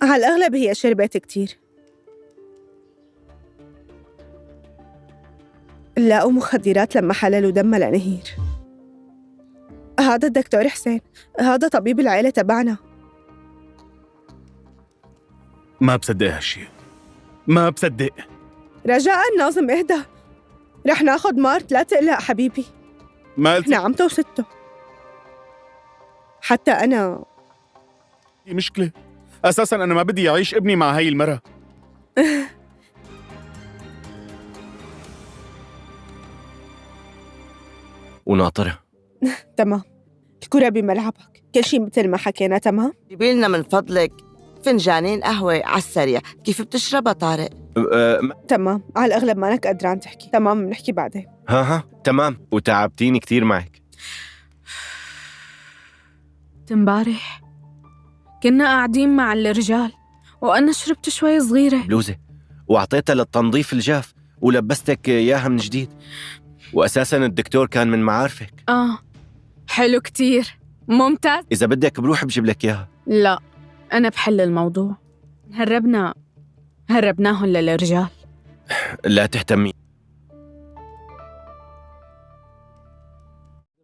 على الأغلب هي شربت كتير. لقوا مخدرات لما حللوا دمها لنهير. هذا الدكتور حسين، هذا طبيب العيلة تبعنا. ما بصدق هالشي، ما بصدق. رجاء ناظم اهدى، رح ناخد مارت، لا تقلق حبيبي. ما قلت احنا عمته وسته. حتى أنا في مشكلة. أساساً أنا ما بدي يعيش ابني مع هاي المرة. وناطرها. تمام، الكرة بملعبك، كل شي مثل ما حكينا. تمام. جيبي لنا من فضلك فنجانين قهوة على السريع. كيف بتشربها طارق؟ تمام، على الأغلب مانك قدران تحكي. تمام، بنحكي بعدين. ها تمام. وتعبتيني كتير معك. امبارح كنا قاعدين مع الرجال وأنا شربت شوي صغيرة بلوزة وأعطيتها للتنظيف الجاف ولبستك إياها من جديد، وأساساً الدكتور كان من معارفك. حلو كتير، ممتاز. إذا بدك بروح بجيب لك إياها. لا، أنا بحل الموضوع. هربناهم للرجال. لا تهتمي.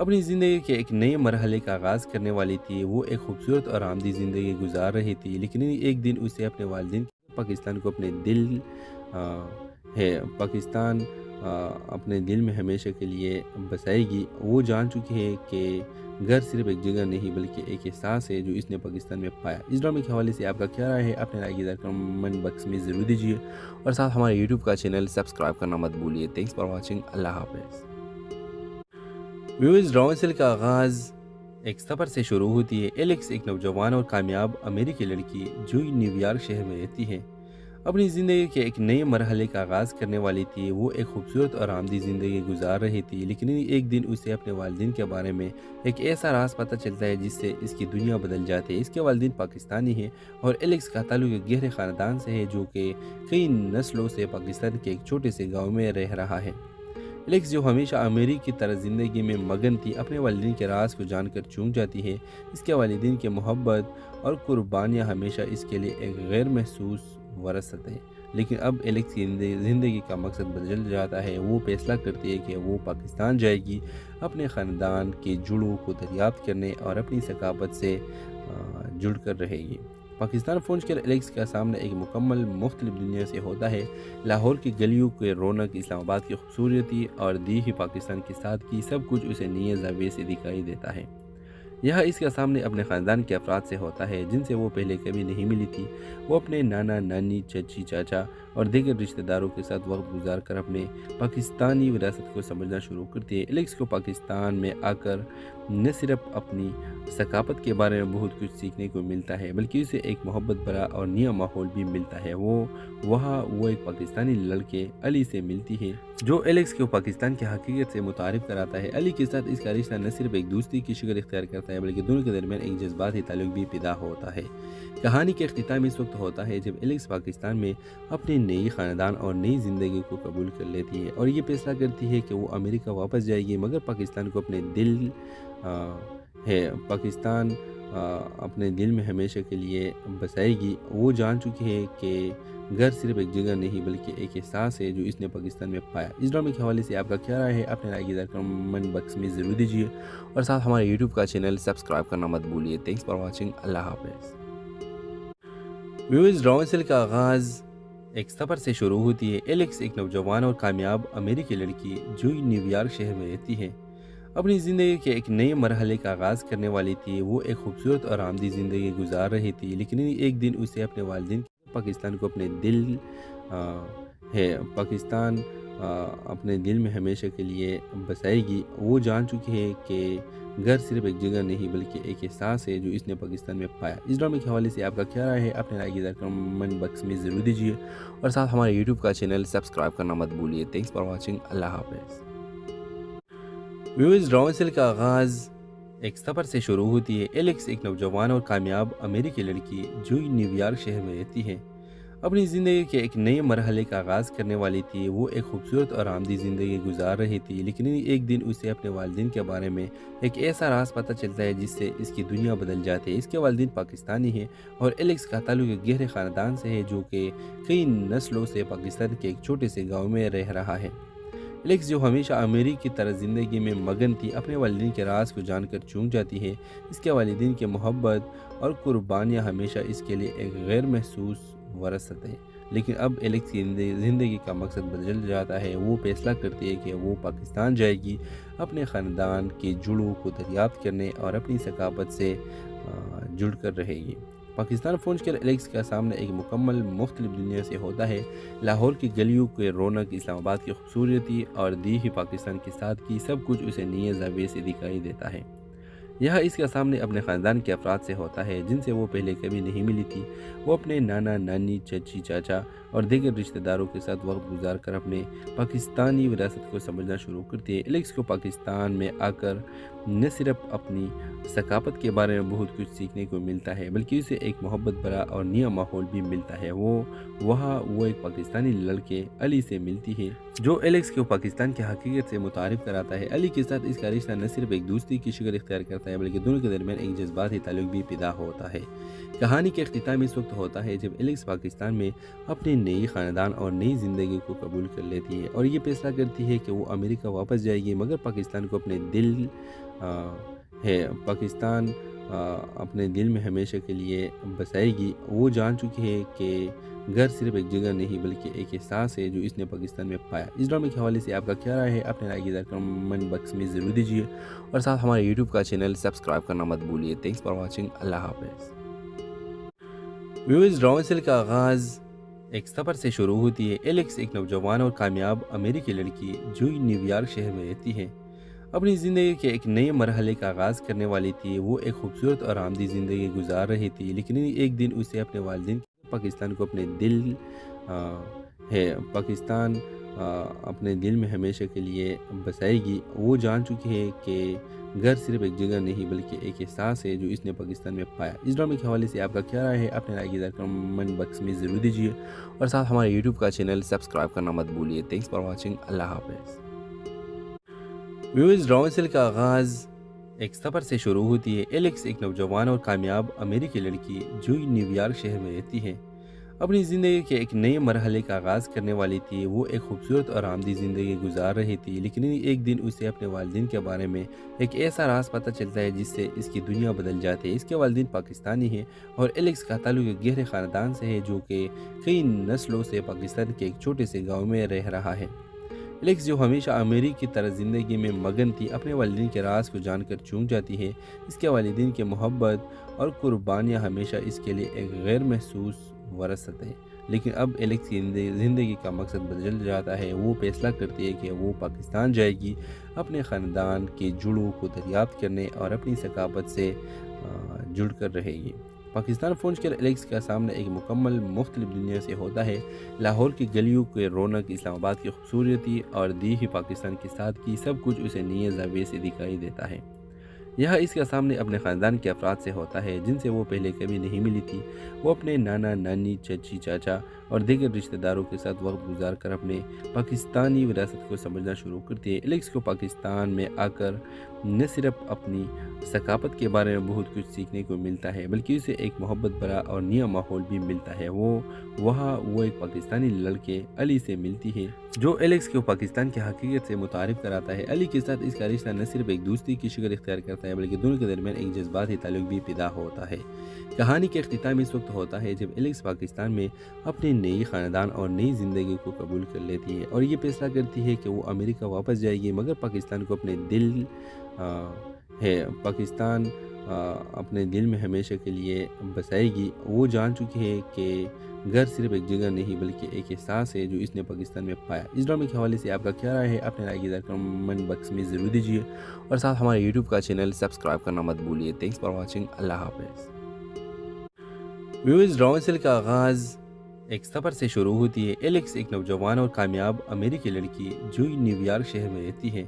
اپنی زندگی کے ایک نئے مرحلے کا آغاز کرنے والی تھی۔ وہ ایک خوبصورت اور آمدی زندگی گزار رہی تھی، لیکن ایک دن اسے اپنے والدین پاکستان کو اپنے دل میں ہمیشہ کے لیے بسائے گی۔ وہ جان چکی ہے کہ گھر صرف ایک جگہ نہیں بلکہ ایک احساس ہے جو اس نے پاکستان میں پایا۔ اس ڈرامے کے حوالے سے آپ کا کیا رائے ہے؟ اپنے رائے کی کمنٹ باکس میں ضرور دیجیے اور ساتھ ہمارے یوٹیوب کا چینل سبسکرائب کرنا مت بھولیے۔ Thanks for watching. اللہ حافظ۔ ویورز، ڈرامے کا آغاز ایک سفر سے شروع ہوتی ہے۔ ایلیکس ایک نوجوان اور کامیاب امریکی لڑکی جو نیو یارک شہر میں رہتی ہے، اپنی زندگی کے ایک نئے مرحلے کا آغاز کرنے والی تھی۔ وہ ایک خوبصورت اور آمدی زندگی گزار رہی تھی، لیکن ایک دن اسے اپنے والدین کے بارے میں ایک ایسا راز پتہ چلتا ہے جس سے اس کی دنیا بدل جاتی ہے۔ اس کے والدین پاکستانی ہیں اور ایلیکس کا تعلق ایک گہرے خاندان سے ہے جو کہ کئی نسلوں سے پاکستان کے ایک چھوٹے سے گاؤں میں رہ رہا ہے۔ ایلیکس، جو ہمیشہ امریکی طرز زندگی میں مگن تھی، اپنے والدین کے راز کو جان کر چونک جاتی ہے۔ اس کے والدین کی محبت اور قربانیاں ہمیشہ اس کے لیے ایک غیر محسوس وراثت ہے، لیکن اب ایلیکس کی زندگی کا مقصد بدل جاتا ہے۔ وہ فیصلہ کرتی ہے کہ وہ پاکستان جائے گی، اپنے خاندان کی جڑوں کو دریافت کرنے اور اپنی ثقافت سے جڑ کر رہے گی۔ پاکستان پہنچ کر ایلیکس کا سامنا ایک مکمل مختلف دنیا سے ہوتا ہے۔ لاہور کی گلیوں کے رونق، اسلام آباد کی خوبصورتی اور دیہی پاکستان کی سادگی، سب کچھ اسے نئے زاویے سے دکھائی دیتا ہے۔ یہاں اس کا سامنے اپنے خاندان کے افراد سے ہوتا ہے جن سے وہ پہلے کبھی نہیں ملی تھی۔ وہ اپنے نانا، نانی، چچی، چاچا اور دیگر رشتہ داروں کے ساتھ وقت گزار کر اپنے پاکستانی وراثت کو سمجھنا شروع کرتی ہے۔ ایلیکس کو پاکستان میں آ کر نہ صرف اپنی ثقافت کے بارے میں بہت کچھ سیکھنے کو ملتا ہے بلکہ اسے ایک محبت بھرا اور نیا ماحول بھی ملتا ہے۔ وہ ایک پاکستانی لڑکے علی سے ملتی ہے جو ایلیکس کو پاکستان کی حقیقت سے متعارف کراتا ہے۔ علی کے ساتھ اس کا رشتہ نہ صرف ایک دوستی کی شکل اختیار کرتا ہے بلکہ دونوں کے درمیان ایک جذباتی تعلق بھی پیدا ہوتا ہے۔ کہانی کے اختتام اس وقت ہوتا ہے جب ایلیکس پاکستان میں اپنے نئی خاندان اور نئی زندگی کو قبول کر لیتی ہے اور یہ فیصلہ کرتی ہے کہ وہ امریکہ واپس جائے گی، مگر پاکستان کو اپنے دل میں ہمیشہ کے لیے بسائے گی۔ وہ جان چکی ہے کہ گھر صرف ایک جگہ نہیں بلکہ ایک احساس ہے جو اس نے پاکستان میں پایا۔ اس ڈرامے کے حوالے سے آپ کا کیا رائے ہے؟ اپنے رائے کی کمنٹ باکس میں ضرور دیجیے اور ساتھ ہمارے یوٹیوب کا چینل سبسکرائب کرنا مت بھولیے۔ Thanks for watching. اللہ حافظ۔ ویورز، ڈرامے کا آغاز ایک سفر سے شروع ہوتی ہے۔ ایلیکس ایک نوجوان اور کامیاب امریکی لڑکی جو نیو یارک شہر میں رہتی ہے، اپنی زندگی کے ایک نئے مرحلے کا آغاز کرنے والی تھی۔ وہ ایک خوبصورت اور آمدی زندگی گزار رہی تھی، لیکن ایک دن اسے اپنے والدین پاکستان کو اپنے دل میں ہمیشہ کے لیے بسائے گی۔ وہ جان چکی ہے کہ گھر صرف ایک جگہ نہیں بلکہ ایک احساس ہے جو اس نے پاکستان میں پایا۔ اس ڈرامے کے حوالے سے آپ کا کیا رائے ہے؟ اپنے رائے کی کمنٹ باکس میں ضرور دیجیے اور ساتھ ہمارے یوٹیوب کا چینل سبسکرائب کرنا مت بھولیے۔ Thanks for watching. اللہ حافظ۔ ویورز، ڈرامے کا آغاز ایک سفر سے شروع ہوتی ہے۔ ایلیکس ایک نوجوان اور کامیاب امریکی لڑکی جو نیو یارک شہر میں رہتی ہے، اپنی زندگی کے ایک نئے مرحلے کا آغاز کرنے والی تھی۔ وہ ایک خوبصورت اور آمدی زندگی گزار رہی تھی، لیکن ایک دن اسے اپنے والدین کے بارے میں ایک ایسا راز پتہ چلتا ہے جس سے اس کی دنیا بدل جاتی ہے۔ اس کے والدین پاکستانی ہیں اور ایلیکس کا تعلق ایک گہرے خاندان سے ہے جو کہ کئی نسلوں سے پاکستان کے ایک چھوٹے سے گاؤں میں رہ رہا ہے۔ ایلیکس، جو ہمیشہ امریکی طرز زندگی میں مگن تھی، اپنے والدین کے راز کو جان کر چونک جاتی ہے۔ اس کے والدین کی محبت اور قربانیاں ہمیشہ اس کے لیے ایک غیر محسوس وراثت ہے، لیکن اب ایلیکس کی زندگی کا مقصد بدل جاتا ہے۔ وہ فیصلہ کرتی ہے کہ وہ پاکستان جائے گی، اپنے خاندان کی جڑوں کو دریافت کرنے اور اپنی ثقافت سے جڑ کر رہے گی۔ پاکستان پہنچ کر ایلیکس کا سامنا ایک مکمل مختلف دنیا سے ہوتا ہے۔ لاہور کی گلیوں کے رونق، اسلام آباد کی خوبصورتی اور دیہی پاکستان کی سادگی، سب کچھ اسے نئے زاویے سے دکھائی دیتا ہے۔ یہاں اس کا سامنے اپنے خاندان کے افراد سے ہوتا ہے جن سے وہ پہلے کبھی نہیں ملی تھی۔ وہ اپنے نانا، نانی، چچی، چاچا اور دیگر رشتہ داروں کے ساتھ وقت گزار کر اپنے پاکستانی وراثت کو سمجھنا شروع کرتی ہے۔ ایلیکس کو پاکستان میں آ کر نہ صرف اپنی ثقافت کے بارے میں بہت کچھ سیکھنے کو ملتا ہے بلکہ اسے ایک محبت بھرا اور نیا ماحول بھی ملتا ہے۔ وہ ایک پاکستانی لڑکے علی سے ملتی ہے جو ایلیکس کو پاکستان کی حقیقت سے متعارف کراتا ہے۔ علی کے ساتھ اس کا رشتہ نہ صرف ایک دوستی کی شکل اختیار کرتا ہے بلکہ دونوں کے درمیان ایک جذباتی تعلق بھی پیدا ہوتا ہے۔ کہانی کے اختتام اس وقت ہوتا ہے جب ایلیکس پاکستان میں اپنی نئی خاندان اور نئی زندگی کو قبول کر لیتی ہے اور یہ فیصلہ کرتی ہے کہ وہ امریکہ واپس جائے گی، مگر پاکستان کو اپنے دل میں ہمیشہ کے لیے بسائے گی۔ وہ جان چکی ہے کہ گھر صرف ایک جگہ نہیں بلکہ ایک احساس ہے جو اس نے پاکستان میں پایا۔ اس ڈرامے کے حوالے سے آپ کا کیا رائے ہے؟ اپنے رائے کی کمنٹ باکس میں ضرور دیجیے اور ساتھ ہمارے یوٹیوب کا چینل سبسکرائب کرنا مت بھولیے۔ Thanks for watching. اللہ حافظ۔ ویورز، ڈرامے سیل کا آغاز ایک سفر سے شروع ہوتی ہے۔ ایلیکس ایک نوجوان اور کامیاب امریکی لڑکی جو نیو یارک شہر میں رہتی ہے اپنی زندگی کے ایک نئے مرحلے کا آغاز کرنے والی تھی۔ وہ ایک خوبصورت اور آرامدہ زندگی گزار رہی تھی، لیکن ایک دن اسے اپنے والدین پاکستان کو اپنے دل میں ہمیشہ کے لیے بسائے گی۔ وہ جان چکی ہے کہ گھر صرف ایک جگہ نہیں بلکہ ایک احساس ہے جو اس نے پاکستان میں پایا۔ اس ڈرامے کے حوالے سے آپ کا کیا رائے ہے؟ اپنے رائے کی کمنٹ باکس میں ضرور دیجیے اور ساتھ ہمارے یوٹیوب کا چینل سبسکرائب کرنا مت بھولیے۔ Thanks for watching. اللہ حافظ۔ ویورز، ڈرامے سیل کا آغاز ایک سفر سے شروع ہوتی ہے۔ ایلیکس ایک نوجوان اور کامیاب امریکی لڑکی جو نیو یارک شہر میں رہتی ہے اپنی زندگی کے ایک نئے مرحلے کا آغاز کرنے والی تھی۔ وہ ایک خوبصورت اور آرامدہ زندگی گزار رہی تھی، لیکن ایک دن اسے اپنے والدین کے بارے میں ایک ایسا راز پتہ چلتا ہے جس سے اس کی دنیا بدل جاتی ہے۔ اس کے والدین پاکستانی ہیں اور ایلیکس کا تعلق ایک گہرے خاندان سے ہے جو کہ کئی نسلوں سے پاکستان کے ایک چھوٹے سے گاؤں میں رہ رہا ہے۔ ایلیکس، جو ہمیشہ امریکی کی طرح زندگی میں مگن تھی، اپنے والدین کے راز کو جان کر چونک جاتی ہے۔ اس کے والدین کی محبت اور قربانیاں ہمیشہ اس کے لیے ایک غیر محسوس وراثت ہے، لیکن اب ایلیکس کی زندگی کا مقصد بدل جاتا ہے۔ وہ فیصلہ کرتی ہے کہ وہ پاکستان جائے گی، اپنے خاندان کے جڑوں کو دریافت کرنے اور اپنی ثقافت سے جڑ کر رہے گی۔ پاکستان پہنچ کر ایلیکس کا سامنا ایک مکمل مختلف دنیا سے ہوتا ہے۔ لاہور کی گلیوں کے رونق، اسلام آباد کی خوبصورتی اور دیہی پاکستان کی سادگی، سب کچھ اسے نئے زاویے سے دکھائی دیتا ہے۔ یہاں اس کا سامنے اپنے خاندان کے افراد سے ہوتا ہے جن سے وہ پہلے کبھی نہیں ملی تھی۔ وہ اپنے نانا، نانی، چچی، چاچا اور دیگر رشتہ داروں کے ساتھ وقت گزار کر اپنے پاکستانی وراثت کو سمجھنا شروع کرتی ہے۔ ایلیکس کو پاکستان میں آ کر نہ صرف اپنی ثقافت کے بارے میں بہت کچھ سیکھنے کو ملتا ہے بلکہ اسے ایک محبت بھرا اور نیا ماحول بھی ملتا ہے۔ وہ ایک پاکستانی لڑکے علی سے ملتی ہے جو ایلیکس کو پاکستان کی حقیقت سے متعارف کراتا ہے۔ علی کے ساتھ اس کا رشتہ نہ صرف ایک دوستی کی شکل اختیار کرتا ہے بلکہ دونوں کے درمیان ایک جذباتی تعلق بھی پیدا ہوتا ہے۔ کہانی کے اختتام اس وقت ہوتا ہے جب ایلیکس پاکستان میں اپنی نئی خاندان اور نئی زندگی کو قبول کر لیتی ہے اور یہ فیصلہ کرتی ہے کہ وہ امریکہ واپس جائے گی، مگر پاکستان کو اپنے دل میں ہمیشہ کے لیے بسائے گی۔ وہ جان چکی ہے کہ گھر صرف ایک جگہ نہیں بلکہ ایک احساس ہے جو اس نے پاکستان میں پایا۔ اس ڈرامے کے حوالے سے آپ کا کیا رائے ہے؟ اپنے رائے کی کمنٹ باکس میں ضرور دیجیے اور ساتھ ہمارے یوٹیوب کا چینل سبسکرائب کرنا مت بھولیے۔ Thanks for watching. اللہ حافظ۔ ویورز، ڈرامے سیل کا آغاز ایک سفر سے شروع ہوتی ہے۔ ایلیکس ایک نوجوان اور کامیاب امریکی لڑکی جو نیو یارک شہر میں رہتی ہے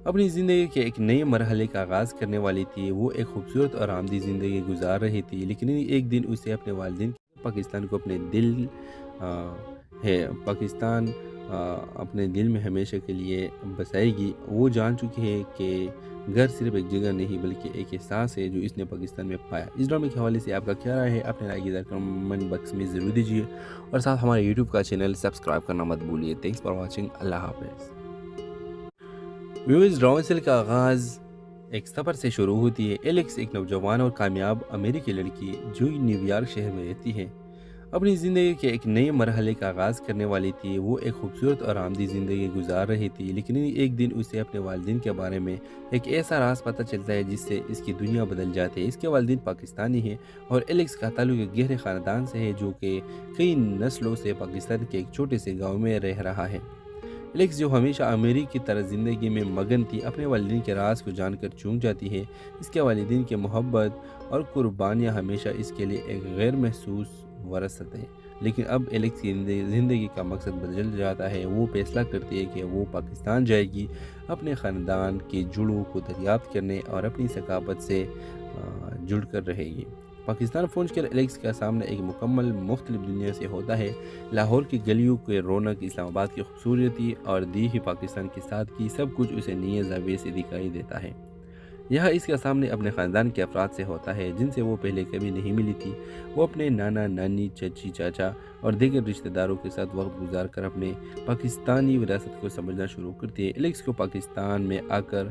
اپنی زندگی کے ایک نئے مرحلے کا آغاز کرنے والی تھی۔ وہ ایک خوبصورت اور آرامدہ زندگی گزار رہی تھی، لیکن ایک دن اسے اپنے والدین پاکستان کو اپنے دل میں ہمیشہ کے لیے بسائے گی۔ وہ جان چکی ہے کہ گھر صرف ایک جگہ نہیں بلکہ ایک احساس ہے جو اس نے پاکستان میں پایا۔ اس ڈرامے کے حوالے سے آپ کا کیا رائے ہے؟ اپنے رائے کی کمنٹ باکس میں ضرور دیجیے اور ساتھ ہمارے یوٹیوب کا چینل سبسکرائب کرنا مت بھولیے۔ Thanks for watching. اللہ حافظ۔ ویورز، ڈرامے سیل کا آغاز ایک سفر سے شروع ہوتی ہے۔ ایلیکس ایک نوجوان اور کامیاب امریکی لڑکی جو نیو یارک شہر میں رہتی ہے اپنی زندگی کے ایک نئے مرحلے کا آغاز کرنے والی تھی۔ وہ ایک خوبصورت اور آرامدہ زندگی گزار رہی تھی، لیکن ایک دن اسے اپنے والدین کے بارے میں ایک ایسا راز پتہ چلتا ہے جس سے اس کی دنیا بدل جاتی ہے۔ اس کے والدین پاکستانی ہیں اور ایلیکس کا تعلق ایک گہرے خاندان سے ہے جو کہ کئی نسلوں سے پاکستان کے ایک چھوٹے سے گاؤں میں رہ رہا ہے۔ ایلیکس، جو ہمیشہ امریکی کی طرح زندگی میں مگن تھی، اپنے والدین کے راز کو جان کر چونک جاتی ہے۔ اس کے والدین کی محبت اور قربانیاں ہمیشہ اس کے لیے ایک غیر محسوس وراثت ہے، لیکن اب ایلیکس کی زندگی کا مقصد بدل جاتا ہے. وہ فیصلہ کرتی ہے کہ وہ پاکستان جائے گی اپنے خاندان کی جڑوں کو دریافت کرنے اور اپنی ثقافت سے جڑ کر رہے گی. پاکستان پہنچ کر ایلیکس کا سامنا ایک مکمل مختلف دنیا سے ہوتا ہے. لاہور کی گلیوں کے رونق، اسلام آباد کی خوبصورتی اور دیہی پاکستان کی سادگی، سب کچھ اسے نئے زاویے سے دکھائی دیتا ہے. یہاں اس کا سامنے اپنے خاندان کے افراد سے ہوتا ہے جن سے وہ پہلے کبھی نہیں ملی تھی. وہ اپنے نانا، نانی، چچی، چاچا اور دیگر رشتہ داروں کے ساتھ وقت گزار کر اپنے پاکستانی وراثت کو سمجھنا شروع کرتی ہے. ایلیکس کو پاکستان میں آ کر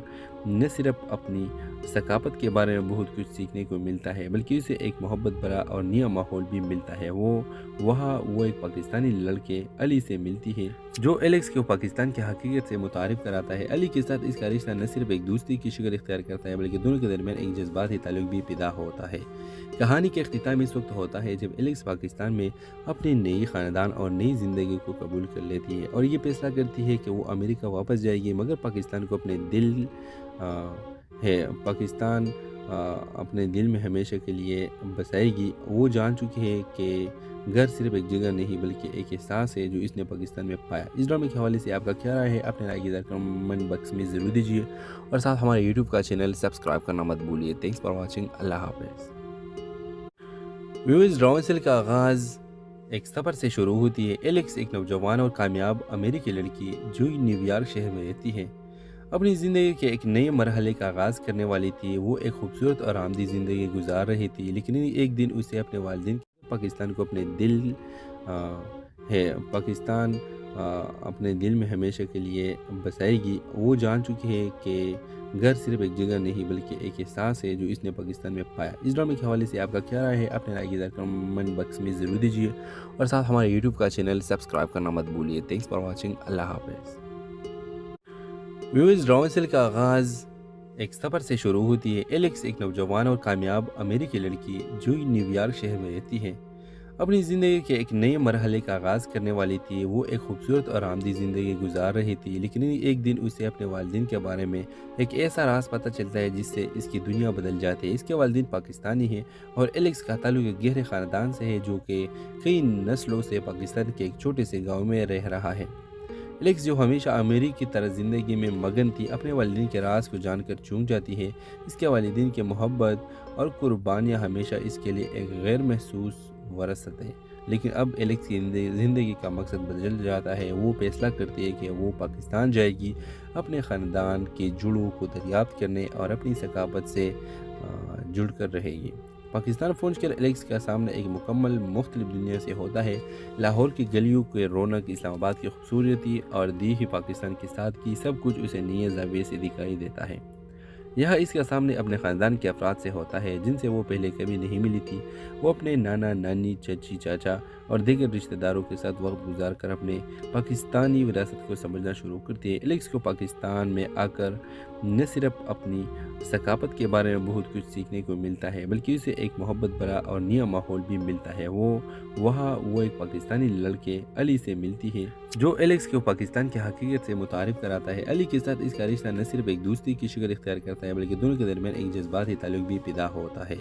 نہ صرف اپنی ثقافت کے بارے میں بہت کچھ سیکھنے کو ملتا ہے بلکہ اسے ایک محبت بھرا اور نیا ماحول بھی ملتا ہے. وہ ایک پاکستانی لڑکے علی سے ملتی ہے جو ایلیکس کو پاکستان کی حقیقت سے متعارف کراتا ہے. علی کے ساتھ اس کا رشتہ نہ صرف ایک دوستی کی شکل اختیار کرتا ہے بلکہ دونوں کے درمیان ایک جذباتی تعلق بھی پیدا ہوتا ہے. کہانی کا اختتام اس وقت ہوتا ہے جب ایلیکس پاکستان میں اپنے نئی خاندان اور نئی زندگی کو قبول کر لیتی ہے اور یہ فیصلہ کرتی ہے کہ وہ امریکہ واپس جائے گی مگر پاکستان کو اپنے دل میں ہمیشہ کے لیے بسائے گی. وہ جان چکی ہے کہ گھر صرف ایک جگہ نہیں بلکہ ایک احساس ہے جو اس نے پاکستان میں پایا. اس ڈرامے کے حوالے سے آپ کا کیا رائے ہے؟ اپنے رائے کی کمنٹ باکس میں ضرور دیجیے اور ساتھ ہمارے یوٹیوب کا چینل سبسکرائب کرنا مت بھولیے. Thanks for watching. اللہ حافظ. ویوز ڈرامے کا آغاز ایک سفر سے شروع ہوتی ہے. ایلیکس ایک نوجوان اور کامیاب امریکی لڑکی جو نیو یارک شہر میں رہتی ہے اپنی زندگی کے ایک نئے مرحلے کا آغاز کرنے والی تھی. وہ ایک خوبصورت اور آرامدہ زندگی گزار رہی تھی لیکن ایک دن اسے اپنے والدین پاکستان کو اپنے دل میں ہمیشہ کے لیے بسائے گی. وہ جان چکی ہے کہ گھر صرف ایک جگہ نہیں بلکہ ایک احساس ہے جو اس نے پاکستان میں پایا. اس ڈرامے کے حوالے سے آپ کا کیا رائے ہے؟ اپنے رائے کی کمنٹ باکس میں ضرور دیجیے اور ساتھ ہمارے یوٹیوب کا چینل سبسکرائب کرنا مت بھولیے. Thanks for watching. اللہ حافظ. ویوز ڈرامے کا آغاز ایک سفر سے شروع ہوتی ہے. ایلیکس ایک نوجوان اور کامیاب امریکی لڑکی جو نیو یارک شہر میں رہتی ہے اپنی زندگی کے ایک نئے مرحلے کا آغاز کرنے والی تھی. وہ ایک خوبصورت اور آرامدہ زندگی گزار رہی تھی لیکن ایک دن اسے اپنے والدین کے بارے میں ایک ایسا راز پتہ چلتا ہے جس سے اس کی دنیا بدل جاتی ہے. اس کے والدین پاکستانی ہیں اور ایلیکس کا تعلق ایک گہرے خاندان سے ہے جو کہ کئی نسلوں سے پاکستان کے ایک چھوٹے سے گاؤں میں رہ رہا ہے. ایلیکس جو ہمیشہ امریکی طرز زندگی میں مگن تھی اپنے والدین کے راز کو جان کر چونک جاتی ہے. اس کے والدین کی محبت اور قربانیاں ہمیشہ اس کے لیے ایک غیر محسوس وراثت ہے. لیکن اب ایلیکس کی زندگی کا مقصد بدل جاتا ہے. وہ فیصلہ کرتی ہے کہ وہ پاکستان جائے گی اپنے خاندان کی جڑوں کو دریافت کرنے اور اپنی ثقافت سے جڑ کر رہے گی. پاکستان پہنچ کر ایلیکس کا سامنا ایک مکمل مختلف دنیا سے ہوتا ہے. لاہور کی گلیوں کے رونق، اسلام آباد کی خوبصورتی اور دیہی پاکستان کی سادگی، سب کچھ اسے نئے زاویے سے دکھائی دیتا ہے. یہاں اس کا سامنے اپنے خاندان کے افراد سے ہوتا ہے جن سے وہ پہلے کبھی نہیں ملی تھی. وہ اپنے نانا، نانی، چچی، چاچا اور دیگر رشتہ داروں کے ساتھ وقت گزار کر اپنے پاکستانی وراثت کو سمجھنا شروع کرتی ہے. ایلیکس کو پاکستان میں آ کر نہ صرف اپنی ثقافت کے بارے میں بہت کچھ سیکھنے کو ملتا ہے بلکہ اسے ایک محبت بھرا اور نیا ماحول بھی ملتا ہے. وہ ایک پاکستانی لڑکے علی سے ملتی ہے جو ایلیکس کو پاکستان کی حقیقت سے متعارف کراتا ہے. علی کے ساتھ اس کا رشتہ نہ صرف ایک دوستی کی شکل اختیار کرتا ہے بلکہ دونوں کے درمیان ایک جذباتی تعلق بھی پیدا ہوتا ہے.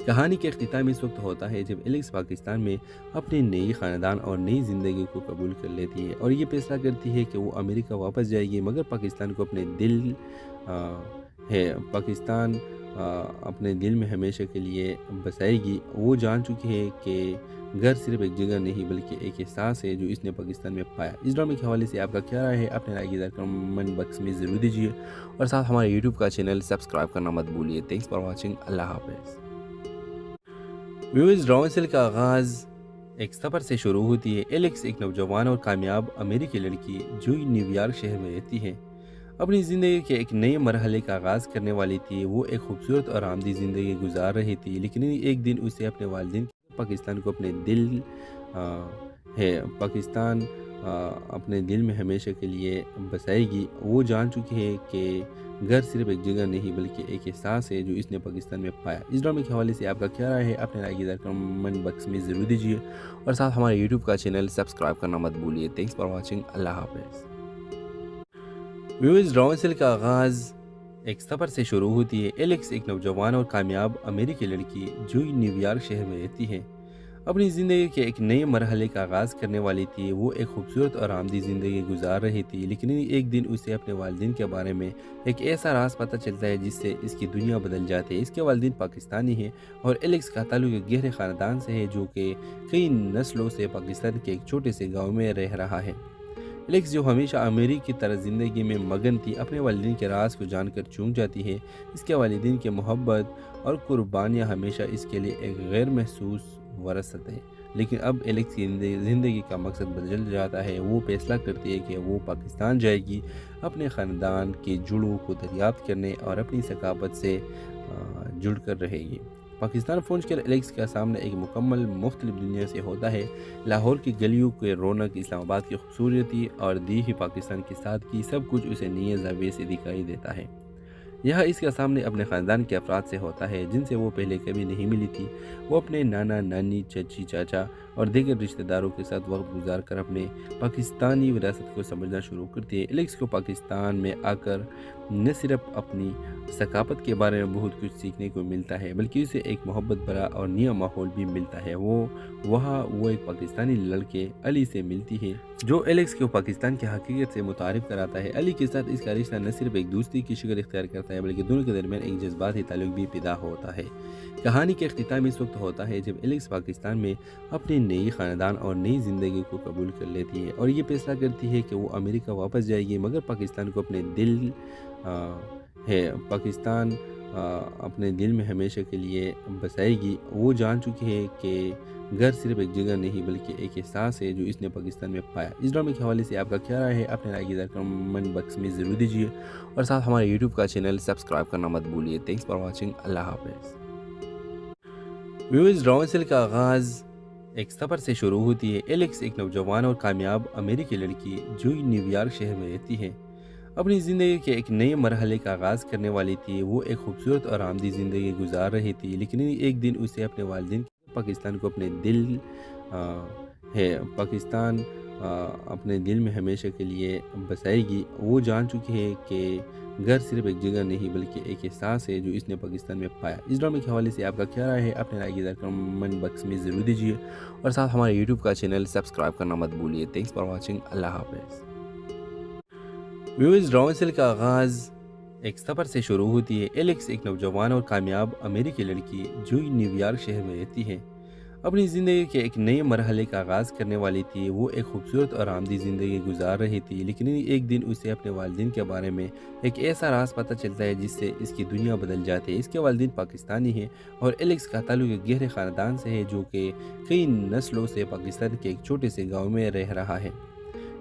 کہانی کا اختتام اس وقت ہوتا ہے جب ایلیکس پاکستان میں اپنے نئی خاندان اور نئی زندگی کو قبول کر لیتی ہے اور یہ فیصلہ کرتی ہے کہ وہ امریکہ واپس جائے گی مگر پاکستان کو اپنے دل میں ہمیشہ کے لیے بسائے گی. وہ جان چکی ہے کہ گھر صرف ایک جگہ نہیں بلکہ ایک احساس ہے جو اس نے پاکستان میں پایا. اس ڈرامے کے حوالے سے آپ کا کیا رائے ہے؟ اپنے رائے کی کمنٹ باکس میں ضرور دیجیے اور ساتھ ہمارے یوٹیوب کا چینل سبسکرائب کرنا مت بھولیے. Thanks for watching. اللہ حافظ. ویوز ڈرامے کا آغاز ایک سفر سے شروع ہوتی ہے. ایلیکس ایک نوجوان اور کامیاب امریکی لڑکی جو نیو یارک شہر میں رہتی ہے اپنی زندگی کے ایک نئے مرحلے کا آغاز کرنے والی تھی. وہ ایک خوبصورت اور آرامدہ زندگی گزار رہی تھی لیکن ایک دن اسے اپنے والدین پاکستان کو اپنے دل میں ہمیشہ کے لیے بسائے گی. وہ جان چکی ہے کہ گھر صرف ایک جگہ نہیں بلکہ ایک احساس ہے جو اس نے پاکستان میں پایا. اس ڈرامے کے حوالے سے آپ کا کیا رائے ہے؟ اپنے رائے کی کمنٹ باکس میں ضرور دیجیے اور ساتھ ہمارے یوٹیوب کا چینل سبسکرائب کرنا مت بھولیے. Thanks for watching. اللہ حافظ. ویوز ڈرامے کا آغاز ایک سفر سے شروع ہوتی ہے. ایلیکس ایک نوجوان اور کامیاب امریکی لڑکی جو نیو یارک شہر میں رہتی ہے اپنی زندگی کے ایک نئے مرحلے کا آغاز کرنے والی تھی۔ وہ ایک خوبصورت اور آمدی زندگی گزار رہی تھی، لیکن ایک دن اسے اپنے والدین کے بارے میں ایک ایسا راز پتہ چلتا ہے جس سے اس کی دنیا بدل جاتی ہے۔ اس کے والدین پاکستانی ہیں اور ایلیکس کا تعلق ایک گہرے خاندان سے ہے جو کہ کئی نسلوں سے پاکستان کے ایک چھوٹے سے گاؤں میں رہ رہا ہے۔ ایلیکس جو ہمیشہ امیر کی طرح زندگی میں مگن تھی، اپنے والدین کے راز کو جان کر چونک جاتی ہے۔ اس کے والدین کی محبت اور قربانیاں ہمیشہ اس کے لیے ایک غیر محسوس وراثت ہے، لیکن اب ایلیکس کی زندگی کا مقصد بدل جاتا ہے۔ وہ فیصلہ کرتی ہے کہ وہ پاکستان جائے گی، اپنے خاندان کے جڑوں کو دریافت کرنے اور اپنی ثقافت سے جڑ کر رہے گی۔ پاکستان پہنچ کر ایلیکس کا سامنا ایک مکمل مختلف دنیا سے ہوتا ہے۔ لاہور کی گلیوں کے رونق، اسلام آباد کی خوبصورتی اور دیہی پاکستان کی سادگی، سب کچھ اسے نئے زاویے سے دکھائی دیتا ہے۔ یہاں اس کا سامنے اپنے خاندان کے افراد سے ہوتا ہے جن سے وہ پہلے کبھی نہیں ملی تھی۔ وہ اپنے نانا، نانی، چچی، چاچا اور دیگر رشتہ داروں کے ساتھ وقت گزار کر اپنے پاکستانی وراثت کو سمجھنا شروع کرتی ہے۔ ایلیکس کو پاکستان میں آ کر نہ صرف اپنی ثقافت کے بارے میں بہت کچھ سیکھنے کو ملتا ہے بلکہ اسے ایک محبت بھرا اور نیا ماحول بھی ملتا ہے۔ وہاں وہ ایک پاکستانی لڑکے علی سے ملتی ہے جو ایلیکس کو پاکستان کی حقیقت سے متعارف کراتا ہے۔ علی کے ساتھ اس کا رشتہ نہ صرف ایک دوستی کی شکل اختیار کرتا ہے بلکہ دونوں کے درمیان ایک جذباتی تعلق بھی پیدا ہوتا ہے۔ کہانی کے اختتام اس وقت ہوتا ہے جب ایلیکس پاکستان میں اپنے نئی خاندان اور نئی زندگی کو قبول کر لیتی ہے اور یہ فیصلہ کرتی ہے کہ وہ امریکہ واپس جائے گی، مگر پاکستان کو اپنے دل پاکستان اپنے دل میں ہمیشہ کے لیے بسائے گی۔ وہ جان چکی ہے کہ گھر صرف ایک جگہ نہیں بلکہ ایک احساس ہے جو اس نے پاکستان میں پایا۔ اس ڈرامے کے حوالے سے آپ کا کیا رائے ہے؟ اپنے رائے کی کمنٹ باکس میں ضرور دیجیے اور ساتھ ہمارے یوٹیوب کا چینل سبسکرائب کرنا مت بھولیے۔ Thanks for watching. اللہ حافظ۔ ویورز، ڈرامے سیل کا آغاز ایک سفر سے شروع ہوتی ہے۔ ایلیکس ایک نوجوان اور کامیاب امریکی لڑکی جو نیو یارک شہر میں رہتی ہے، اپنی زندگی کے ایک نئے مرحلے کا آغاز کرنے والی تھی۔ وہ ایک خوبصورت اور آمدی زندگی گزار رہی تھی، لیکن ایک دن اسے اپنے والدین پاکستان کو اپنے دل میں ہمیشہ کے لیے بسائے گی۔ وہ جان چکی ہے کہ گھر صرف ایک جگہ نہیں بلکہ ایک احساس ہے جو اس نے پاکستان میں پایا۔ اس ڈرامے کے حوالے سے آپ کا کیا رائے ہے؟ اپنے رائے کی کمنٹ باکس میں ضرور دیجیے اور ساتھ ہمارے یوٹیوب کا چینل سبسکرائب کرنا مت بھولیے۔ Thanks for watching. اللہ حافظ۔ ویورز، ڈرامے سیل کا آغاز ایک سفر سے شروع ہوتی ہے۔ ایلیکس ایک نوجوان اور کامیاب امریکی لڑکی جو نیو یارک شہر میں رہتی ہے، اپنی زندگی کے ایک نئے مرحلے کا آغاز کرنے والی تھی۔ وہ ایک خوبصورت اور آمدی زندگی گزار رہی تھی، لیکن ایک دن اسے اپنے والدین کے بارے میں ایک ایسا راز پتہ چلتا ہے جس سے اس کی دنیا بدل جاتی ہے۔ اس کے والدین پاکستانی ہیں اور ایلیکس کا تعلق ایک گہرے خاندان سے ہے جو کہ کئی نسلوں سے پاکستان کے ایک چھوٹے سے گاؤں میں رہ رہا ہے۔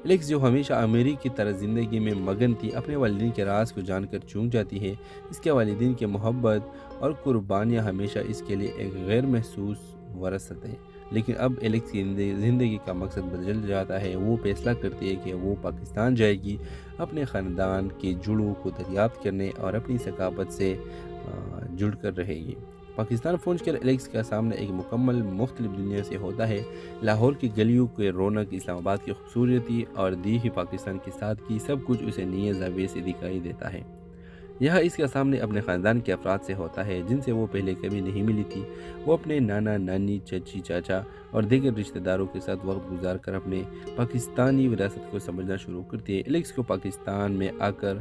ایلیکس جو ہمیشہ امیر کی طرح زندگی میں مگن تھی، اپنے والدین کے راز کو جان کر چونک جاتی ہے۔ اس کے والدین کی محبت اور قربانیاں ہمیشہ اس کے لیے ایک غیر محسوس وراثت ہے، لیکن اب ایلیکس کی زندگی کا مقصد بدل جاتا ہے۔ وہ فیصلہ کرتی ہے کہ وہ پاکستان جائے گی، اپنے خاندان کے جڑوں کو دریافت کرنے اور اپنی ثقافت سے جڑ کر رہے گی۔ پاکستان پہنچ کر ایلیکس کا سامنا ایک مکمل مختلف دنیا سے ہوتا ہے۔ لاہور کی گلیوں کے رونق، اسلام آباد کی خوبصورتی اور دیہی پاکستان کی سادگی، سب کچھ اسے نئے زاویے سے دکھائی دیتا ہے۔ یہاں اس کا سامنے اپنے خاندان کے افراد سے ہوتا ہے جن سے وہ پہلے کبھی نہیں ملی تھی۔ وہ اپنے نانا، نانی، چچی، چاچا اور دیگر رشتہ داروں کے ساتھ وقت گزار کر اپنے پاکستانی وراثت کو سمجھنا شروع کرتی ہے۔ ایلیکس کو پاکستان میں آ کر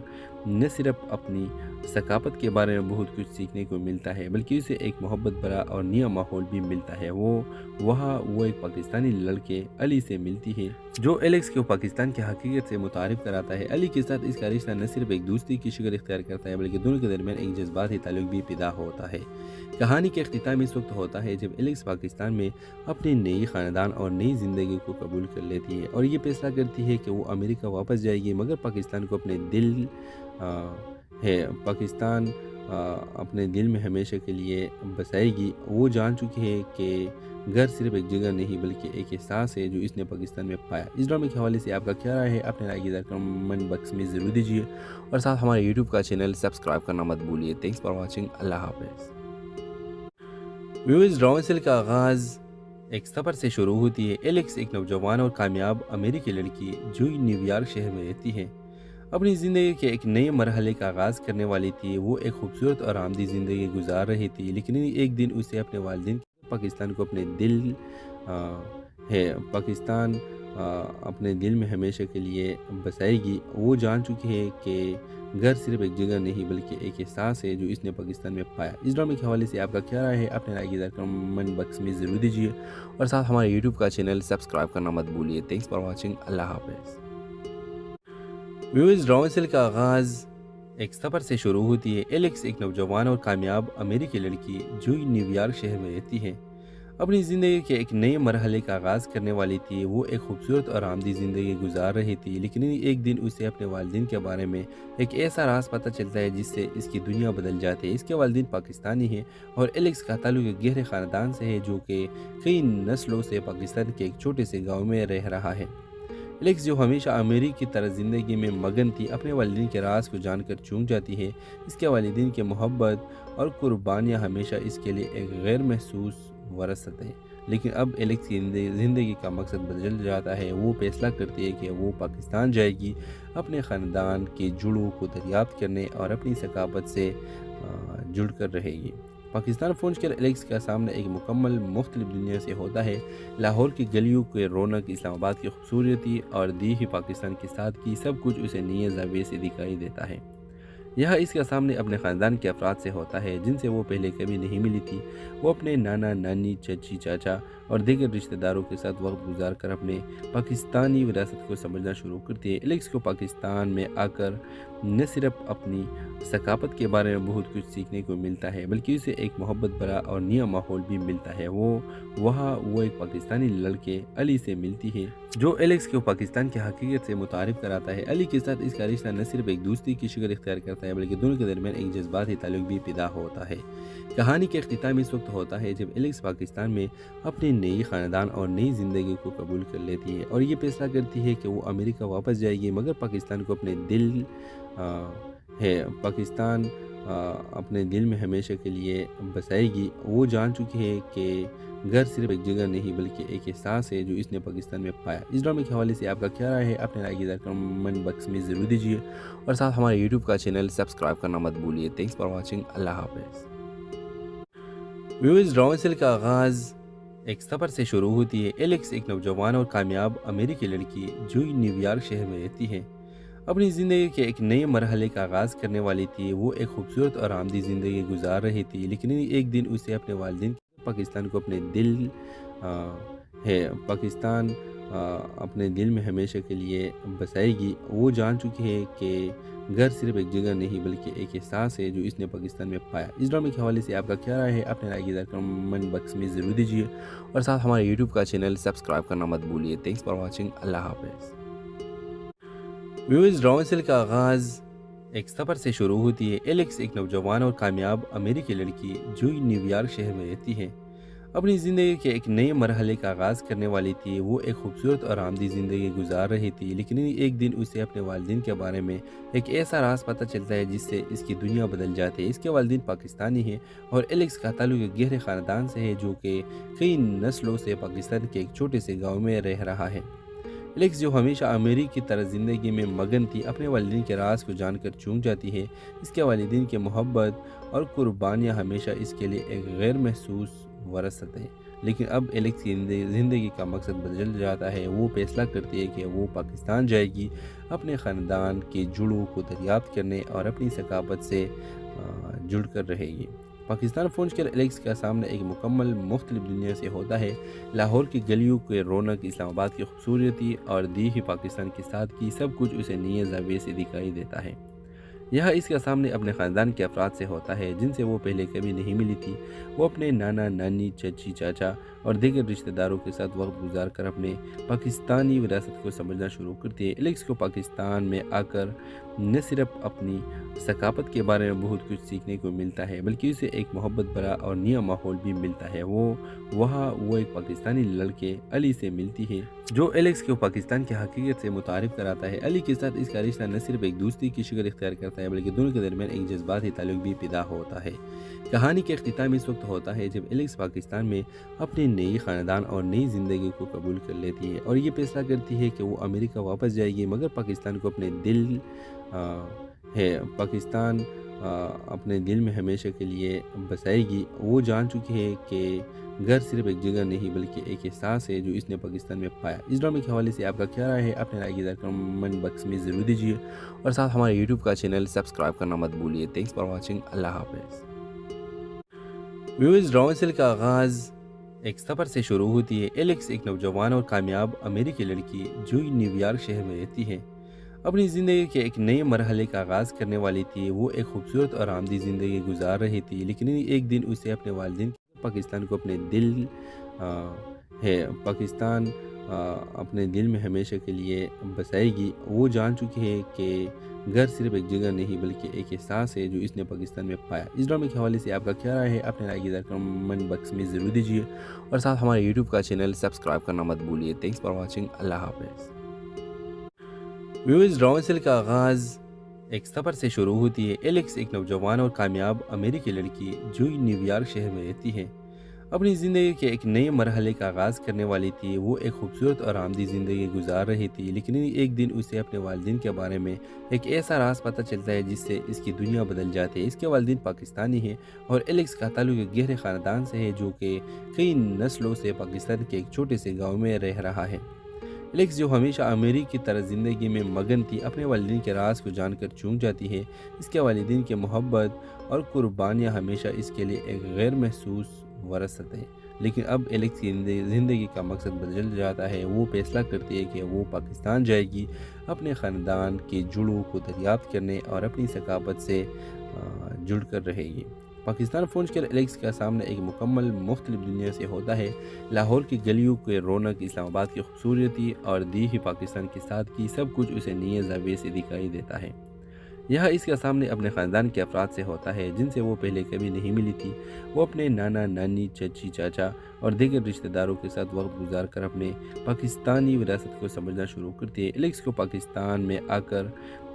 نہ صرف اپنی ثقافت کے بارے میں بہت کچھ سیکھنے کو ملتا ہے بلکہ اسے ایک محبت بھرا اور نیا ماحول بھی ملتا ہے۔ وہاں وہ ایک پاکستانی لڑکے علی سے ملتی ہے جو ایلیکس کو پاکستان کی حقیقت سے متعارف کراتا ہے۔ علی کے ساتھ اس کا رشتہ نہ صرف ایک دوستی کی شکل اختیار کرتا ہے بلکہ دونوں کے درمیان ایک جذباتی تعلق بھی پیدا ہوتا ہے۔ کہانی کے اختتام اس وقت ہوتا ہے جب ایلیکس پاکستان میں اپنے نئی خاندان اور نئی زندگی کو قبول کر لیتی ہے اور یہ فیصلہ کرتی ہے کہ وہ امریکہ واپس جائے گی، مگر پاکستان کو اپنے دل میں ہمیشہ کے لیے بسائے گی۔ وہ جان چکی ہے کہ گھر صرف ایک جگہ نہیں بلکہ ایک احساس ہے جو اس نے پاکستان میں پایا۔ اس ڈرامے کے حوالے سے آپ کا کیا رائے ہے؟ اپنے رائے کی کمنٹ باکس میں ضرور دیجیے اور ساتھ ہمارے یوٹیوب کا چینل سبسکرائب کرنا مت بھولیے۔ Thanks for watching. اللہ حافظ۔ ویورز، ڈرامے سیل کا آغاز ایک سفر سے شروع ہوتی ہے۔ ایلیکس ایک نوجوان اور کامیاب امریکی لڑکی جو نیو یارک شہر میں رہتی ہے، اپنی زندگی کے ایک نئے مرحلے کا آغاز کرنے والی تھی۔ وہ ایک خوبصورت اور آمدی زندگی گزار رہی تھی، لیکن ایک دن اسے اپنے والدین پاکستان کو ہے پاکستان اپنے دل میں ہمیشہ کے لیے بسائے گی۔ وہ جان چکی ہے کہ گھر صرف ایک جگہ نہیں بلکہ ایک احساس ہے جو اس نے پاکستان میں پایا۔ اس ڈرامے کے حوالے سے آپ کا کیا رائے ہے؟ اپنے رائے کی کمنٹ باکس میں ضرور دیجیے اور ساتھ ہمارے یوٹیوب کا چینل سبسکرائب کرنا مت بھولیے۔ Thanks for watching. اللہ حافظ۔ ویورز، ڈرامے سیل کا آغاز ایک سفر سے شروع ہوتی ہے۔ ایلیکس ایک نوجوان اور کامیاب امریکی لڑکی جو نیو یارک شہر میں رہتی ہے، اپنی زندگی کے ایک نئے مرحلے کا آغاز کرنے والی تھی۔ وہ ایک خوبصورت اور آرامدہ زندگی گزار رہی تھی، لیکن ایک دن اسے اپنے والدین کے بارے میں ایک ایسا راز پتہ چلتا ہے جس سے اس کی دنیا بدل جاتی ہے۔ اس کے والدین پاکستانی ہیں اور ایلیکس کا تعلق ایک گہرے خاندان سے ہے جو کہ کئی نسلوں سے پاکستان کے ایک چھوٹے سے گاؤں میں رہ رہا ہے۔ ایلیکس، جو ہمیشہ امریکی طرز زندگی میں مگن تھی، اپنے والدین کے راز کو جان کر چونک جاتی ہے۔ اس کے والدین کی محبت اور قربانیاں ہمیشہ اس کے لیے ایک غیر محسوس وراثت ہے، لیکن اب ایلیکس کی زندگی کا مقصد بدل جاتا ہے۔ وہ فیصلہ کرتی ہے کہ وہ پاکستان جائے گی، اپنے خاندان کی جڑوں کو دریافت کرنے اور اپنی ثقافت سے جڑ کر رہے گی۔ پاکستان پہنچ کر ایلیکس کا سامنا ایک مکمل مختلف دنیا سے ہوتا ہے۔ لاہور کی گلیوں کے رونق، اسلام آباد کی خوبصورتی اور دیہی پاکستان کی سادگی، سب کچھ اسے نئے زاویے سے دکھائی دیتا ہے۔ یہاں اس کا سامنے اپنے خاندان کے افراد سے ہوتا ہے جن سے وہ پہلے کبھی نہیں ملی تھی۔ وہ اپنے نانا، نانی، چچی، چاچا اور دیگر رشتہ داروں کے ساتھ وقت گزار کر اپنے پاکستانی وراثت کو سمجھنا شروع کرتی ہے۔ ایلیکس کو پاکستان میں آ کر نہ صرف اپنی ثقافت کے بارے میں بہت کچھ سیکھنے کو ملتا ہے بلکہ اسے ایک محبت بھرا اور نیا ماحول بھی ملتا ہے۔ وہاں وہ ایک پاکستانی لڑکے علی سے ملتی ہے جو ایلیکس کو پاکستان کی حقیقت سے متعارف کراتا ہے۔ علی کے ساتھ اس کا رشتہ نہ صرف ایک دوستی کی شکل اختیار کرتا ہے بلکہ دونوں کے درمیان ایک جذباتی تعلق بھی پیدا ہوتا ہے۔ کہانی کا اختتام اس وقت ہوتا ہے جب ایلیکس پاکستان میں اپنے نئی خاندان اور نئی زندگی کو قبول کر لیتی ہے اور یہ فیصلہ کرتی ہے کہ وہ امریکہ واپس جائے گی، مگر پاکستان کو اپنے پاکستان اپنے دل میں ہمیشہ کے لیے بسائے گی۔ وہ جان چکی ہے کہ گھر صرف ایک جگہ نہیں بلکہ ایک احساس ہے جو اس نے پاکستان میں پایا۔ اس ڈرامے کے حوالے سے آپ کا کیا رائے ہے؟ اپنے رائے کی کمنٹ باکس میں ضرور دیجیے اور ساتھ ہمارے یوٹیوب کا چینل سبسکرائب کرنا مت بھولیے۔ Thanks for watching. اللہ حافظ۔ ویورز، ڈرامے سیل کا آغاز ایک سفر سے شروع ہوتی ہے۔ ایلیکس ایک نوجوان اور کامیاب امریکی لڑکی جو نیو یارک شہر میں رہتی ہے، اپنی زندگی کے ایک نئے مرحلے کا آغاز کرنے والی تھی۔ وہ ایک خوبصورت اور آرامدہ زندگی گزار رہی تھی، لیکن ایک دن اسے اپنے والدین پاکستان کو اپنے دل میں ہمیشہ کے لیے بسائے گی۔ وہ جان چکی ہے کہ گھر صرف ایک جگہ نہیں بلکہ ایک احساس ہے جو اس نے پاکستان میں پایا۔ اس ڈرامے کے حوالے سے آپ کا کیا رائے ہے؟ اپنے رائے کی کمنٹ باکس میں ضرور دیجیے اور ساتھ ہمارے یوٹیوب کا چینل سبسکرائب کرنا مت بھولیے۔ Thanks for watching. اللہ حافظ۔ ویورز، ڈرامے سیل کا آغاز ایک سفر سے شروع ہوتی ہے۔ ایلیکس ایک نوجوان اور کامیاب امریکی لڑکی جو نیو یارک شہر میں رہتی ہے، اپنی زندگی کے ایک نئے مرحلے کا آغاز کرنے والی تھی۔ وہ ایک خوبصورت اور آرامدہ زندگی گزار رہی تھی، لیکن ایک دن اسے اپنے والدین کے بارے میں ایک ایسا راز پتہ چلتا ہے جس سے اس کی دنیا بدل جاتی ہے۔ اس کے والدین پاکستانی ہیں اور ایلیکس کا تعلق ایک گہرے خاندان سے ہے جو کہ کئی نسلوں سے پاکستان کے ایک چھوٹے سے گاؤں میں رہ رہا ہے۔ ایلیکس، جو ہمیشہ امریکی طرز زندگی میں مگن تھی، اپنے والدین کے راز کو جان کر چونک جاتی ہے۔ اس کے والدین کی محبت اور قربانیاں ہمیشہ اس کے لیے ایک غیر محسوس وراثت ہے، لیکن اب ایلیکس کی زندگی کا مقصد بدل جاتا ہے۔ وہ فیصلہ کرتی ہے کہ وہ پاکستان جائے گی، اپنے خاندان کی جڑوں کو دریافت کرنے اور اپنی ثقافت سے جڑ کر رہے گی۔ پاکستان پہنچ کر ایلیکس کا سامنا ایک مکمل مختلف دنیا سے ہوتا ہے۔ لاہور کی گلیوں کے رونق، اسلام آباد کی خوبصورتی اور دیہی پاکستان کی سادگی، سب کچھ اسے نئے زاویے سے دکھائی دیتا ہے۔ یہاں اس کا سامنے اپنے خاندان کے افراد سے ہوتا ہے جن سے وہ پہلے کبھی نہیں ملی تھی۔ وہ اپنے نانا، نانی، چچی، چاچا اور دیگر رشتہ داروں کے ساتھ وقت گزار کر اپنے پاکستانی وراثت کو سمجھنا شروع کرتی ہے۔ ایلیکس کو پاکستان میں آ کر نہ صرف اپنی ثقافت کے بارے میں بہت کچھ سیکھنے کو ملتا ہے بلکہ اسے ایک محبت بھرا اور نیا ماحول بھی ملتا ہے۔ وہاں وہ ایک پاکستانی لڑکے علی سے ملتی ہے جو ایلیکس کو پاکستان کی حقیقت سے متعارف کراتا ہے۔ علی کے ساتھ اس کا رشتہ نہ صرف ایک دوستی کی شکل اختیار کرتا ہے بلکہ دونوں کے درمیان ایک جذباتی تعلق بھی پیدا ہوتا ہے۔ کہانی کا اختتام اس وقت ہوتا ہے جب ایلیکس پاکستان میں اپنے نئی خاندان اور نئی زندگی کو قبول کر لیتی ہے اور یہ فیصلہ کرتی ہے کہ وہ امریکہ واپس جائے گی، مگر پاکستان کو اپنے پاکستان اپنے دل میں ہمیشہ کے لیے بسائے گی۔ وہ جان چکی ہے کہ گھر صرف ایک جگہ نہیں بلکہ ایک احساس ہے جو اس نے پاکستان میں پایا۔ اس ڈرامے کے حوالے سے آپ کا کیا رائے ہے؟ اپنے رائے کی کمنٹ باکس میں ضرور دیجیے اور ساتھ ہمارے یوٹیوب کا چینل سبسکرائب کرنا مت بھولیے۔ Thanks for watching. اللہ حافظ۔ ویورز، ڈرامے سیل کا آغاز ایک سفر سے شروع ہوتی ہے۔ ایلیکس ایک نوجوان اور کامیاب امریکی لڑکی جو نیو یارک شہر میں رہتی ہے اپنی زندگی کے ایک نئے مرحلے کا آغاز کرنے والی تھی۔ وہ ایک خوبصورت اور آرامدہ زندگی گزار رہی تھی، لیکن ایک دن اسے اپنے والدین پاکستان کو اپنے دل میں ہمیشہ کے لیے بسائے گی۔ وہ جان چکی ہے کہ گھر صرف ایک جگہ نہیں بلکہ ایک احساس ہے جو اس نے پاکستان میں پایا۔ اس ڈرامے کے حوالے سے آپ کا کیا رائے ہے؟ اپنے رائے کی کمنٹ باکس میں ضرور دیجیے اور ساتھ ہمارے یوٹیوب کا چینل سبسکرائب کرنا مت بھولیے۔ Thanks for watching. اللہ حافظ۔ ویورز، ڈرامے سیل کا آغاز ایک سفر سے شروع ہوتی ہے۔ ایلیکس ایک نوجوان اور کامیاب امریکی لڑکی جو نیو یارک شہر میں رہتی ہے اپنی زندگی کے ایک نئے مرحلے کا آغاز کرنے والی تھی۔ وہ ایک خوبصورت اور آرامدہ زندگی گزار رہی تھی، لیکن ایک دن اسے اپنے والدین کے بارے میں ایک ایسا راز پتہ چلتا ہے جس سے اس کی دنیا بدل جاتی ہے۔ اس کے والدین پاکستانی ہیں اور ایلیکس کا تعلق ایک گہرے خاندان سے ہے جو کہ کئی نسلوں سے پاکستان کے ایک چھوٹے سے گاؤں میں رہ رہا ہے۔ ایلیکس، جو ہمیشہ امریکی کی طرح زندگی میں مگن تھی، اپنے والدین کے راز کو جان کر چونک جاتی ہے۔ اس کے والدین کی محبت اور قربانیاں ہمیشہ اس کے لیے ایک غیر محسوس وراثت ہے، لیکن اب ایلیکس کی زندگی کا مقصد بدل جاتا ہے۔ وہ فیصلہ کرتی ہے کہ وہ پاکستان جائے گی، اپنے خاندان کے جڑوں کو دریافت کرنے اور اپنی ثقافت سے جڑ کر رہے گی۔ پاکستان پہنچ کر ایلیکس کا سامنا ایک مکمل مختلف دنیا سے ہوتا ہے۔ لاہور کی گلیوں کے رونق، اسلام آباد کی خوبصورتی اور دیہی پاکستان کی سادگی، سب کچھ اسے نئے زاویے سے دکھائی دیتا ہے۔ یہاں اس کا سامنے اپنے خاندان کے افراد سے ہوتا ہے جن سے وہ پہلے کبھی نہیں ملی تھی۔ وہ اپنے نانا نانی، چچی، چاچا اور دیگر رشتہ داروں کے ساتھ وقت گزار کر اپنے پاکستانی وراثت کو سمجھنا شروع کرتی ہے۔ ایلیکس کو پاکستان میں آ کر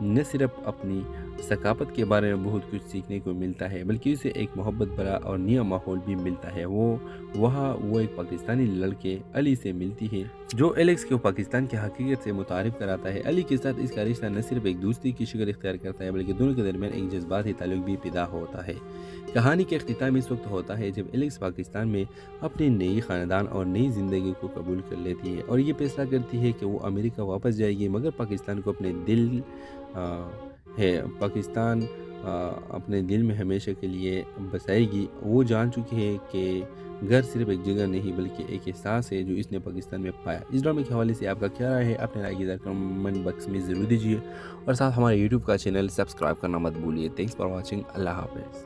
نہ صرف اپنی ثقافت کے بارے میں بہت کچھ سیکھنے کو ملتا ہے بلکہ اسے ایک محبت بھرا اور نیا ماحول بھی ملتا ہے۔ وہاں وہ ایک پاکستانی لڑکے علی سے ملتی ہے جو ایلیکس کو پاکستان کی حقیقت سے متعارف کراتا ہے۔ علی کے ساتھ اس کا رشتہ نہ صرف ایک دوستی کی شکل اختیار کرتا ہے بلکہ دونوں کے درمیان ایک جذباتی تعلق بھی پیدا ہوتا ہے۔ کہانی کے اختتام اس وقت ہوتا ہے جب ایلیکس پاکستان میں اپنی نئی خاندان اور نئی زندگی کو قبول کر لیتی ہے اور یہ فیصلہ کرتی ہے کہ وہ امریکہ واپس جائے گی، مگر پاکستان کو اپنے دل میں ہمیشہ کے لیے بسائے گی۔ وہ جان چکی ہے کہ گھر صرف ایک جگہ نہیں بلکہ ایک احساس ہے جو اس نے پاکستان میں پایا۔ اس ڈرامے کے حوالے سے آپ کا کیا رائے ہے؟ اپنے رائے کی کمنٹ باکس میں ضرور دیجیے اور ساتھ ہمارے یوٹیوب کا چینل سبسکرائب کرنا مت بھولیے۔ Thanks for watching. اللہ حافظ۔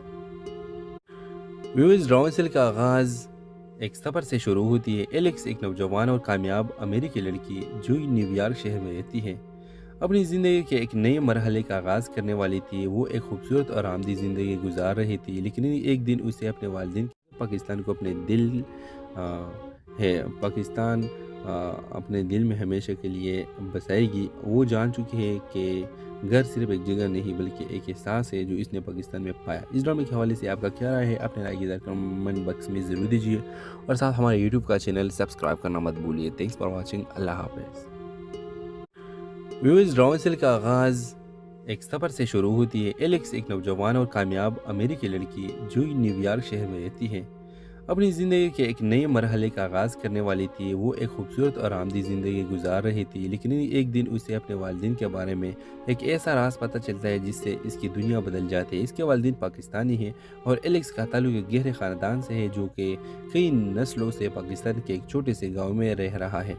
ویورز، ڈرامے سیل کا آغاز ایک سفر سے شروع ہوتی ہے۔ ایلیکس ایک نوجوان اور کامیاب امریکی لڑکی جو نیو یارک شہر میں رہتی ہے اپنی زندگی کے ایک نئے مرحلے کا آغاز کرنے والی تھی۔ وہ ایک خوبصورت اور آرامدہ زندگی گزار رہی تھی، لیکن ایک دن اسے اپنے والدین پاکستان کو اپنے دل میں ہمیشہ کے لیے بسائے گی۔ وہ جان چکی ہے کہ گھر صرف ایک جگہ نہیں بلکہ ایک احساس ہے جو اس نے پاکستان میں پایا۔ اس ڈرامے کے حوالے سے آپ کا کیا رائے ہے؟ اپنے رائے کی کمنٹ باکس میں ضرور دیجیے اور ساتھ ہمارے یوٹیوب کا چینل سبسکرائب کرنا مت بھولیے۔ Thanks for watching. اللہ حافظ۔ ویورز، ڈرامے سیل کا آغاز ایک سفر سے شروع ہوتی ہے۔ ایلیکس ایک نوجوان اور کامیاب امریکی لڑکی جو نیو یارک شہر میں رہتی ہے اپنی زندگی کے ایک نئے مرحلے کا آغاز کرنے والی تھی۔ وہ ایک خوبصورت اور آرامدہ زندگی گزار رہی تھی، لیکن ایک دن اسے اپنے والدین کے بارے میں ایک ایسا راز پتہ چلتا ہے جس سے اس کی دنیا بدل جاتی ہے۔ اس کے والدین پاکستانی ہیں اور ایلیکس کا تعلق ایک گہرے خاندان سے ہے جو کہ کئی نسلوں سے پاکستان کے ایک چھوٹے سے گاؤں میں رہ رہا ہے۔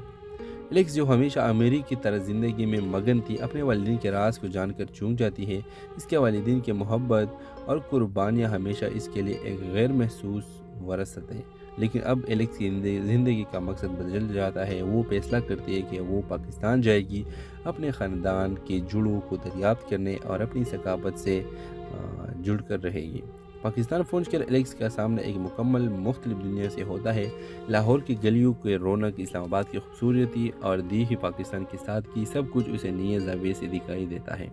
ایلیکس، جو ہمیشہ امریکی کی طرح زندگی میں مگن تھی، اپنے والدین کے راز کو جان کر چونک جاتی ہے۔ اس کے والدین کی محبت اور قربانیاں ہمیشہ اس کے لیے ایک غیر محسوس وراثت ہے، لیکن اب ایلیکس کی زندگی کا مقصد بدل جاتا ہے۔ وہ فیصلہ کرتی ہے کہ وہ پاکستان جائے گی، اپنے خاندان کے جڑوں کو دریافت کرنے اور اپنی ثقافت سے جڑ کر رہے گی۔ پاکستان پہنچ کر ایلیکس کا سامنا ایک مکمل مختلف دنیا سے ہوتا ہے۔ لاہور کی گلیوں کے رونق، اسلام آباد کی خوبصورتی اور دیہی پاکستان کی سادگی، سب کچھ اسے نئے زاویے سے دکھائی دیتا ہے۔